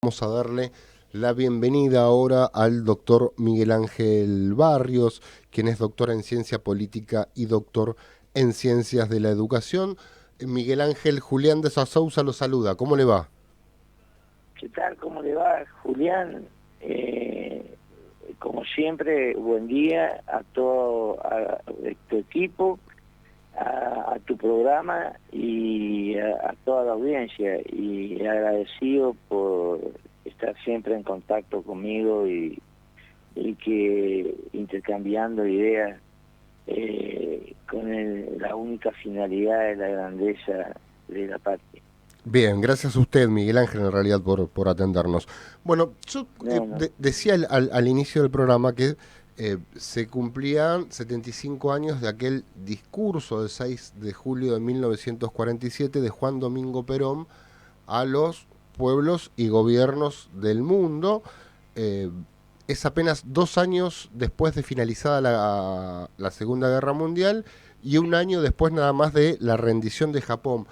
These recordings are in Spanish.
Vamos a darle la bienvenida ahora al doctor Miguel Ángel Barrios, quien es doctor en ciencia política y doctor en ciencias de la educación. Miguel Ángel, Julián de Sousa lo saluda. ¿Cómo le va? ¿Qué tal? ¿Cómo le va, Julián? Como siempre, buen día a todo tu equipo, a tu programa y a toda la audiencia. Y agradecido por estar siempre en contacto conmigo y que intercambiando ideas con la única finalidad de la grandeza de la patria. Bien, gracias a usted, Miguel Ángel, en realidad, por atendernos. Bueno, yo No, no. decía al inicio del programa que se cumplían 75 años de aquel discurso del 6 de julio de 1947 de Juan Domingo Perón a los pueblos y gobiernos del mundo. Eh, es apenas 2 años después de finalizada la Segunda Guerra Mundial y un año después nada más de la rendición de Japón.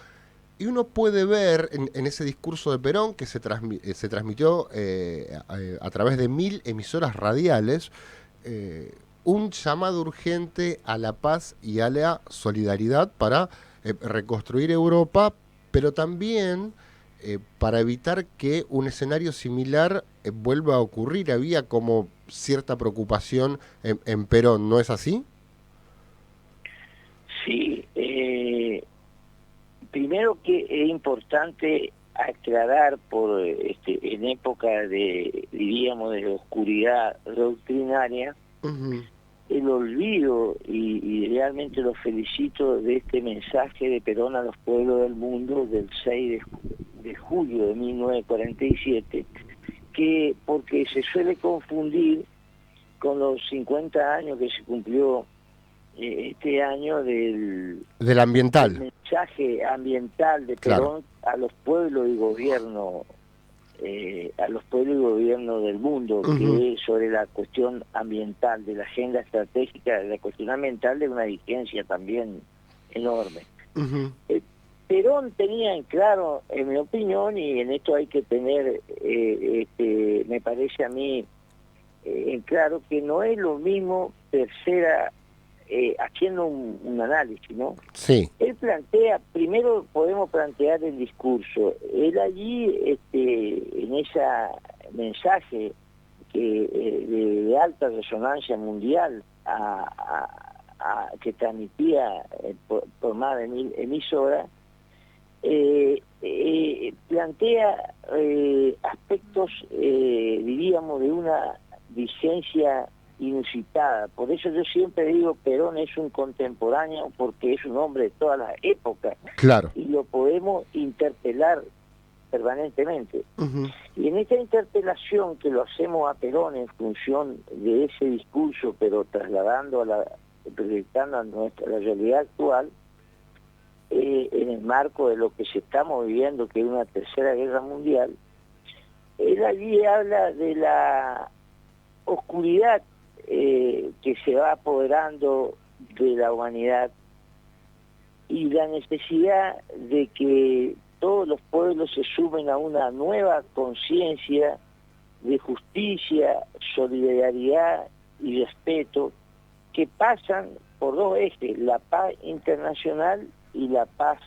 Y uno puede ver en ese discurso de Perón, que se transmitió a través de 1000 emisoras radiales, eh, un llamado urgente a la paz y a la solidaridad para reconstruir Europa, pero también para evitar que un escenario similar vuelva a ocurrir. Había como cierta preocupación en Perón, ¿no es así? Sí, primero que es importante aclarar en época de, diríamos, de oscuridad doctrinaria, Ujú. el olvido y realmente los felicito de este mensaje de Perón a los pueblos del mundo del 6 de julio de 1947, que porque se suele confundir con los 50 años que se cumplió este año Del del ambiental, mensaje ambiental de claro. Perón a los pueblos y gobierno, a los pueblos y gobierno del mundo, Ujú, que es sobre la cuestión ambiental, de la agenda estratégica, de la cuestión ambiental de una vigencia también enorme. ujú. Eh, Perón tenía en claro, en mi opinión, y en esto hay que tener, me parece a mí, en claro que no es lo mismo tercera, haciendo un análisis, ¿no? Sí. Él plantea, primero podemos plantear el discurso. Él allí, en ese mensaje de alta resonancia mundial que transmitía por más de 1000 emisoras, plantea aspectos, diríamos, de una vigencia inusitada. Por eso yo siempre digo, Perón es un contemporáneo porque es un hombre de todas las épocas Claro. y lo podemos interpelar permanentemente. Ujú. Y en esta interpelación que lo hacemos a Perón en función de ese discurso, pero trasladando proyectando a la realidad actual, en el marco de lo que se estamos viviendo, que es una tercera guerra mundial, él allí habla de la oscuridad que se va apoderando de la humanidad y la necesidad de que todos los pueblos se sumen a una nueva conciencia de justicia, solidaridad y respeto que pasan por dos ejes, la paz internacional y la paz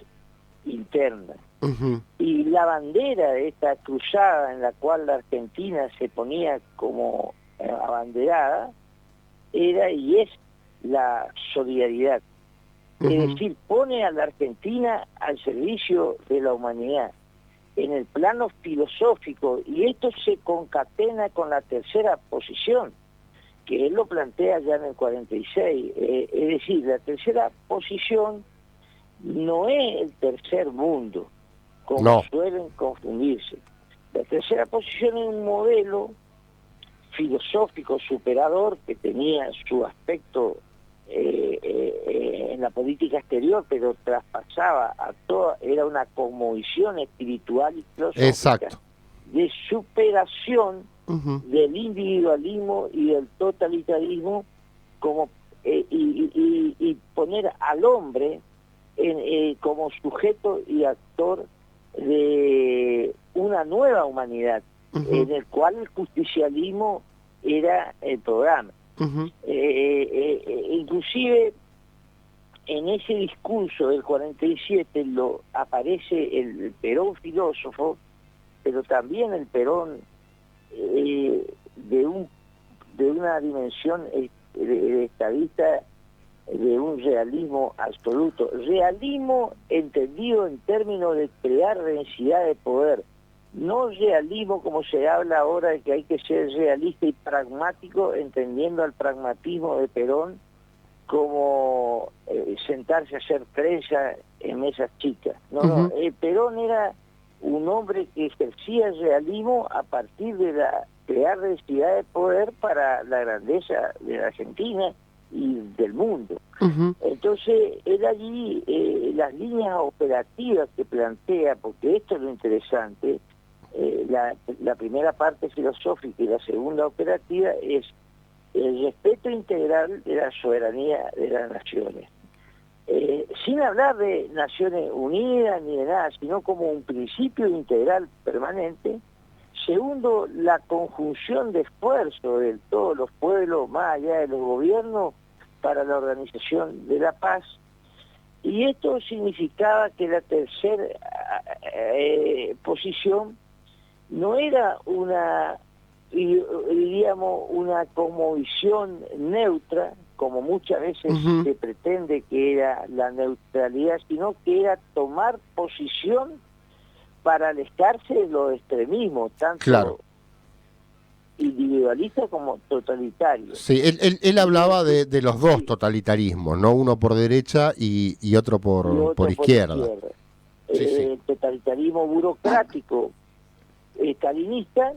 interna. Ujú. Y la bandera de esta cruzada en la cual la Argentina se ponía como abanderada era y es la solidaridad. Es Ujú. decir, pone a la Argentina al servicio de la humanidad en el plano filosófico, y esto se concatena con la tercera posición, que él lo plantea ya en el 46. Es decir, la tercera posición no es el tercer mundo, como No. suelen confundirse. La tercera posición es un modelo filosófico superador que tenía su aspecto en la política exterior, pero traspasaba a toda, era una cosmovisión espiritual y filosófica Exacto. de superación Ujú. del individualismo y del totalitarismo, como y poner al hombre como sujeto y actor de una nueva humanidad, en el cual el justicialismo era el programa. Inclusive en ese discurso del 47 aparece el Perón filósofo, pero también el Perón de una dimensión estadista, de un realismo absoluto. Realismo entendido en términos de crear densidad de poder. No realismo como se habla ahora de que hay que ser realista y pragmático, entendiendo al pragmatismo de Perón como sentarse a hacer prensa en mesas chicas. No, Perón era un hombre que ejercía el realismo a partir de crear densidad de poder para la grandeza de la Argentina y del mundo. Entonces, él allí, las líneas operativas que plantea, porque esto es lo interesante, la primera parte filosófica y la segunda operativa es el respeto integral de la soberanía de las naciones. Sin hablar de Naciones Unidas ni de nada, sino como un principio integral permanente. Segundo, la conjunción de esfuerzos de todos los pueblos, más allá de los gobiernos, para la organización de la paz. Y esto significaba que la tercera posición no era una, diríamos, una cosmovisión neutra, como muchas veces se pretende que era la neutralidad, sino que era tomar posición para alejarse de los extremismos, tanto individualistas como totalitarios. Sí, él hablaba de los dos totalitarismos, ¿no? Uno por derecha y otro por izquierda. El totalitarismo burocrático estalinista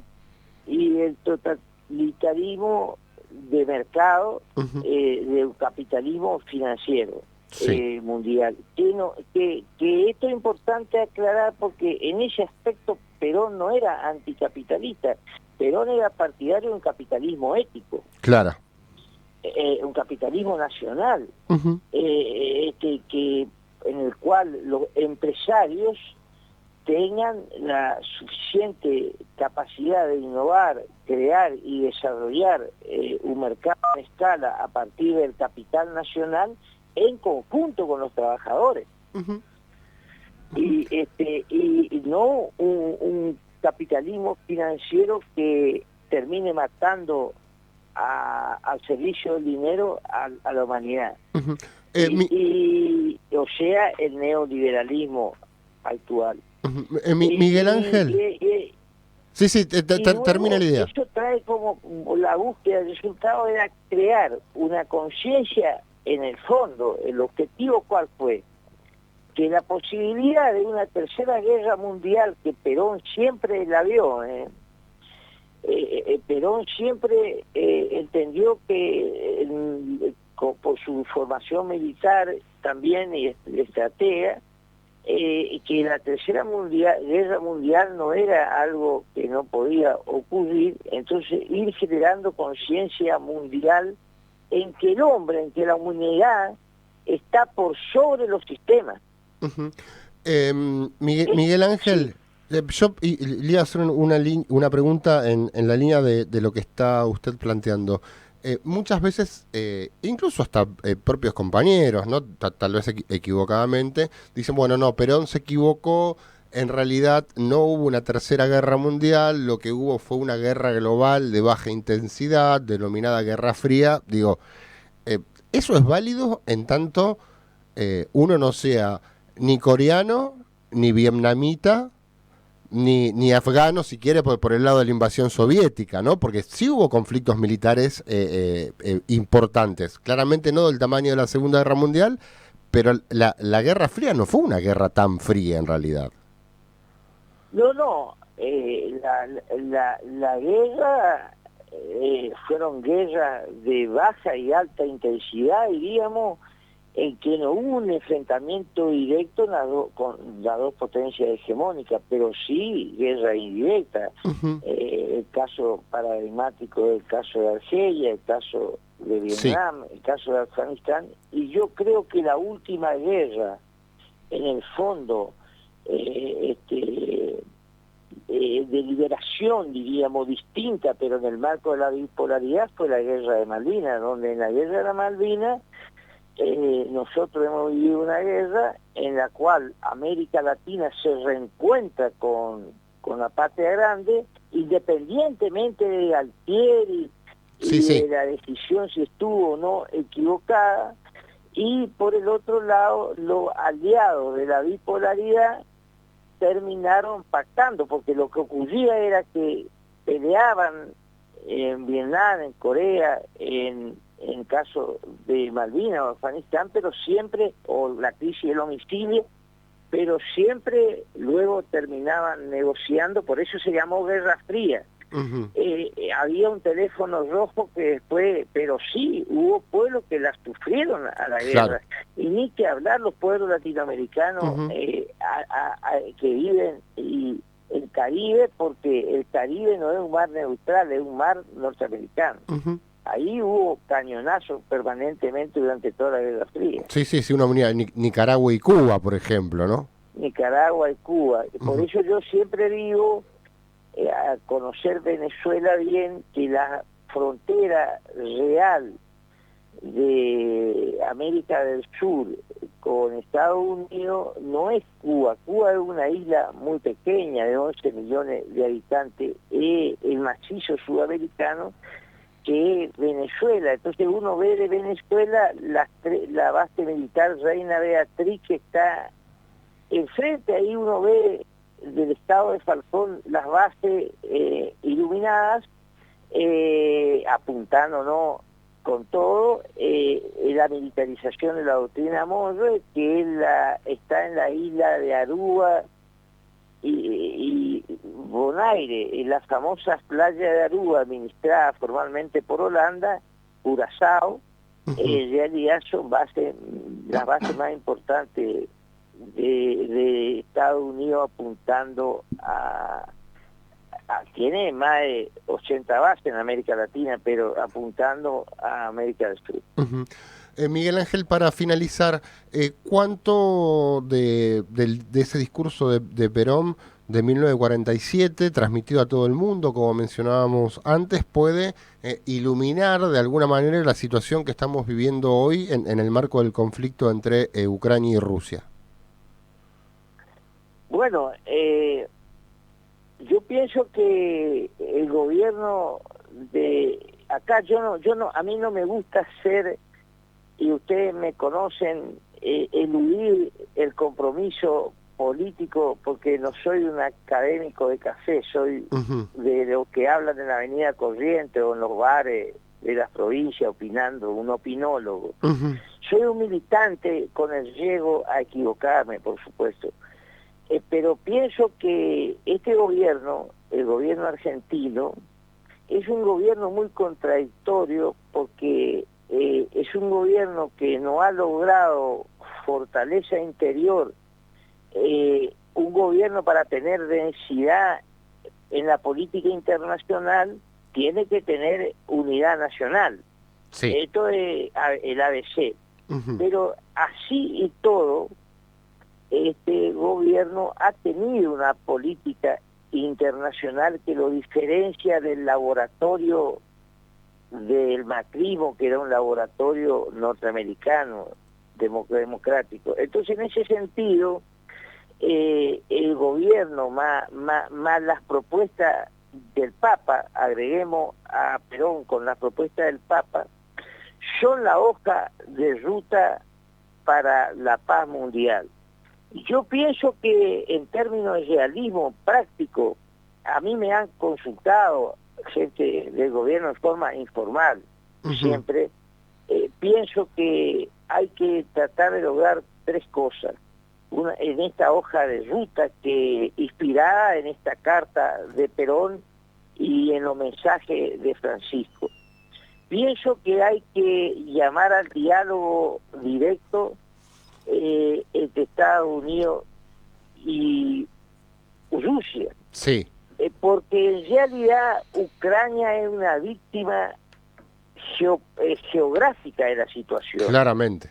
y el totalitarismo de mercado, de un capitalismo financiero mundial. Que esto es importante aclarar, porque en ese aspecto Perón no era anticapitalista, Perón era partidario de un capitalismo ético. Claro. Un capitalismo nacional, que en el cual los empresarios tengan la suficiente capacidad de innovar, crear y desarrollar un mercado a escala a partir del capital nacional en conjunto con los trabajadores. Y no un capitalismo financiero que termine matando al servicio del dinero a la humanidad. O sea, el neoliberalismo actual. Miguel Ángel. Termina la idea. Eso trae como la búsqueda del resultado, era crear una conciencia en el fondo. El objetivo, ¿cuál fue? Que la posibilidad de una tercera guerra mundial, que Perón siempre la vio, Perón siempre entendió que por su formación militar también y estratega, que la tercera guerra mundial no era algo que no podía ocurrir. Entonces ir generando conciencia mundial en que el hombre, en que la humanidad está por sobre los sistemas. Miguel Ángel, yo le iba a hacer una pregunta en la línea de lo que está usted planteando. Muchas veces, incluso hasta propios compañeros, ¿no? Tal vez equivocadamente, dicen, bueno, no, Perón se equivocó, en realidad no hubo una tercera guerra mundial, lo que hubo fue una guerra global de baja intensidad, denominada Guerra Fría. Digo, ¿eso es válido en tanto uno no sea ni coreano, ni vietnamita, ni afgano, si quiere, por el lado de la invasión soviética, ¿no? Porque sí hubo conflictos militares importantes, claramente no del tamaño de la Segunda Guerra Mundial, pero la Guerra Fría no fue una guerra tan fría en realidad. No, la guerra fueron guerras de baja y alta intensidad, diríamos, en que no hubo un enfrentamiento directo con las dos potencias hegemónicas, pero sí guerra indirecta. El caso paradigmático del caso de Argelia, el caso de Vietnam, el caso de Afganistán, y yo creo que la última guerra, en el fondo, de liberación, diríamos, distinta, pero en el marco de la bipolaridad, fue la Guerra de Malvinas, donde en la Guerra de Malvinas nosotros hemos vivido una guerra en la cual América Latina se reencuentra con la patria grande, independientemente de Galtieri y de la decisión si estuvo o no equivocada, y por el otro lado, los aliados de la bipolaridad terminaron pactando, porque lo que ocurría era que peleaban en Vietnam, en Corea, en caso de Malvinas o Afganistán, pero siempre, o la crisis del homicidio, pero siempre luego terminaban negociando, por eso se llamó Guerra Fría. Había un teléfono rojo que después, pero sí, hubo pueblos que la sufrieron a la guerra, y ni que hablar los pueblos latinoamericanos que viven y el Caribe, porque el Caribe no es un mar neutral, es un mar norteamericano. Ahí hubo cañonazos permanentemente durante toda la Guerra Fría. Sí, una unidad, Nicaragua y Cuba, por ejemplo, ¿no? Nicaragua y Cuba. Por eso yo siempre digo, a conocer Venezuela bien, que la frontera real de América del Sur con Estados Unidos no es Cuba. Cuba es una isla muy pequeña de 11 millones de habitantes, es el macizo sudamericano que es Venezuela. Entonces uno ve de Venezuela la base militar Reina Beatriz, que está enfrente, ahí uno ve del estado de Falcón las bases iluminadas, apuntando, ¿no?, con todo, la militarización de la doctrina Monroe, que está en la isla de Aruba y Bonaire, en las famosas playas de Aruba, administradas formalmente por Holanda, Curazao. En realidad son las bases más importantes de Estados Unidos, apuntando tiene más de 80 bases en América Latina, pero apuntando a América del Sur. Miguel Ángel, para finalizar, ¿cuánto de ese discurso de Perón de 1947, transmitido a todo el mundo, como mencionábamos antes, puede iluminar de alguna manera la situación que estamos viviendo hoy en el marco del conflicto entre Ucrania y Rusia? Bueno, yo pienso que el gobierno de acá, a mí no me gusta ser, y ustedes me conocen, eludir el compromiso político, porque no soy un académico de café, soy de lo que hablan en la Avenida Corrientes o en los bares de las provincias opinando, un opinólogo. Soy un militante con el riesgo a equivocarme, por supuesto. Pero pienso que este gobierno, el gobierno argentino, es un gobierno muy contradictorio, porque es un gobierno que no ha logrado fortaleza interior, un gobierno para tener densidad en la política internacional tiene que tener unidad nacional. Esto es el ABC. Pero así y todo, este gobierno ha tenido una política internacional que lo diferencia del laboratorio del macrismo, que era un laboratorio norteamericano, democrático. Entonces, en ese sentido, el gobierno, más las propuestas del Papa, agreguemos a Perón con las propuestas del Papa, son la hoja de ruta para la paz mundial. Yo pienso que en términos de realismo práctico, a mí me han consultado gente del gobierno en forma informal, siempre. Pienso que hay que tratar de lograr tres cosas. Una, en esta hoja de ruta, que inspirada en esta carta de Perón y en los mensajes de Francisco. Pienso que hay que llamar al diálogo directo entre Estados Unidos y Rusia. Sí. Porque en realidad Ucrania es una víctima geográfica de la situación. Claramente.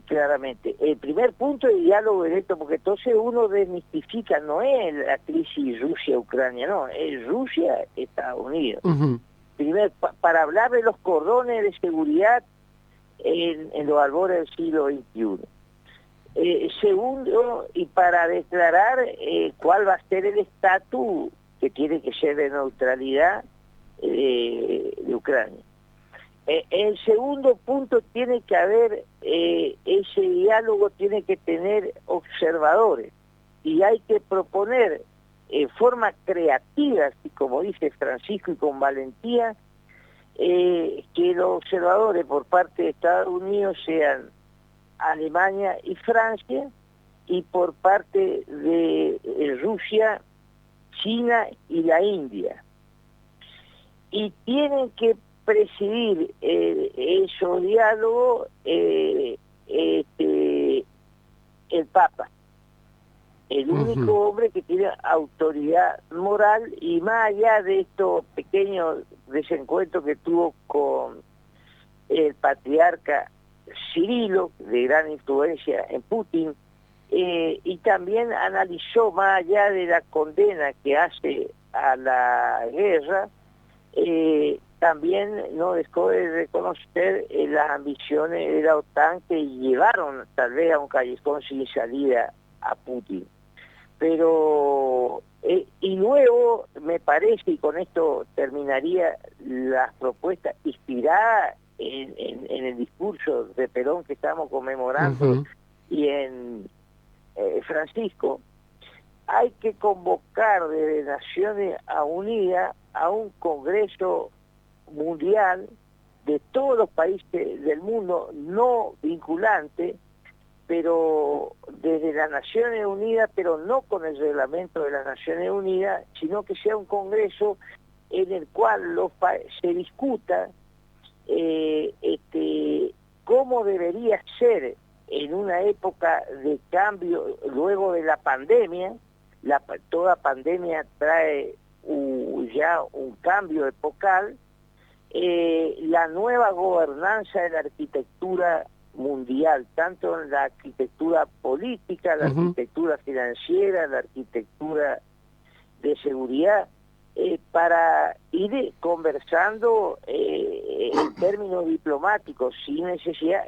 Claramente. El primer punto es el diálogo directo, porque entonces uno desmistifica, no es la crisis Rusia-Ucrania, no, es Rusia-Estados Unidos. Ujú. Para hablar de los cordones de seguridad en los albores del siglo XXI. Segundo, y para declarar cuál va a ser el estatus que tiene que ser de neutralidad de Ucrania. El segundo punto, tiene que haber, ese diálogo tiene que tener observadores y hay que proponer formas creativas, y como dice Francisco, y con valentía, que los observadores por parte de Estados Unidos sean Alemania y Francia, y por parte de Rusia, China y la India. Y tienen que presidir esos diálogos el Papa, el único hombre que tiene autoridad moral, y más allá de estos pequeños desencuentros que tuvo con el patriarca Cirilo, de gran influencia en Putin, y también analizó, más allá de la condena que hace a la guerra, también no dejó de reconocer las ambiciones de la OTAN que llevaron tal vez a un callejón sin salida a Putin. Pero, y luego me parece, y con esto terminaría, las propuestas inspiradas en el discurso de Perón que estamos conmemorando y en Francisco, hay que convocar desde Naciones Unidas a un congreso mundial de todos los países del mundo, no vinculante, pero desde las Naciones Unidas, pero no con el reglamento de las Naciones Unidas, sino que sea un congreso en el cual se discuta cómo debería ser en una época de cambio luego de la pandemia. Toda pandemia trae ya un cambio epocal, la nueva gobernanza de la arquitectura mundial, tanto en la arquitectura política, la arquitectura financiera, la arquitectura de seguridad, para ir conversando en términos diplomáticos, sin necesidad,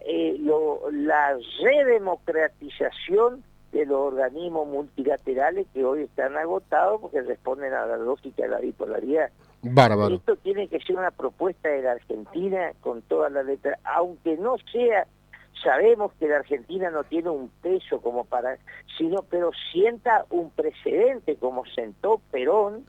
la redemocratización de los organismos multilaterales que hoy están agotados porque responden a la lógica de la bipolaridad. Bárbaro. Esto tiene que ser una propuesta de la Argentina con todas las letras, aunque no sea, sabemos que la Argentina no tiene un peso como para, pero sienta un precedente como sentó Perón.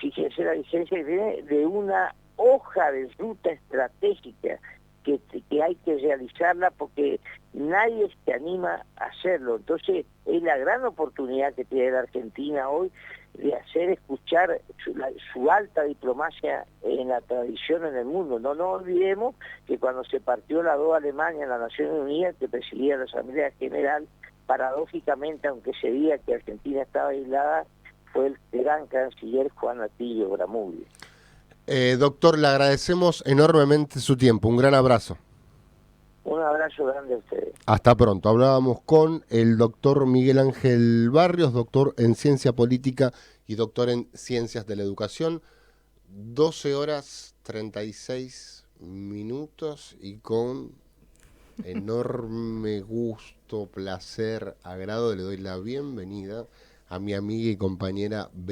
Fíjense la vigencia que tiene de una hoja de ruta estratégica que hay que realizarla porque nadie se anima a hacerlo. Entonces es la gran oportunidad que tiene la Argentina hoy de hacer escuchar su alta diplomacia en la tradición en el mundo. No nos olvidemos que cuando se partió la dos Alemania en las Naciones Unidas, que presidía la Asamblea General, paradójicamente, aunque se diga que Argentina estaba aislada, fue el gran canciller Juan Atilio Bramuglia. Doctor, le agradecemos enormemente su tiempo. Un gran abrazo. Un abrazo grande a ustedes. Hasta pronto. Hablábamos con el doctor Miguel Ángel Barrios, doctor en Ciencia Política y doctor en Ciencias de la Educación. 12:36 y con enorme gusto, placer, agrado le doy la bienvenida a mi amiga y compañera